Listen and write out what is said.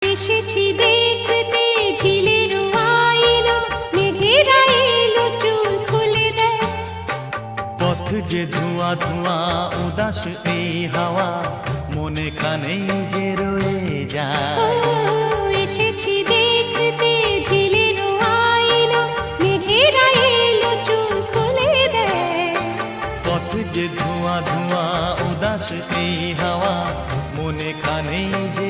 এসেছি দেখতে ঝিলের আইলো, মেঘেরা এলো চুল খুলে দেয়। পথ যে ধোঁয়া ধোঁয়া উদাস এই হাওয়া, মনে খানেই যে রয়ে যায়। এসেছি দেখতে ঝিলের আইলো, মেঘেরা এলো চুল খুলে দেয়। পথ যে ধোঁয়া ধোঁয়া উদাস এই হাওয়া, মনে খানেই যে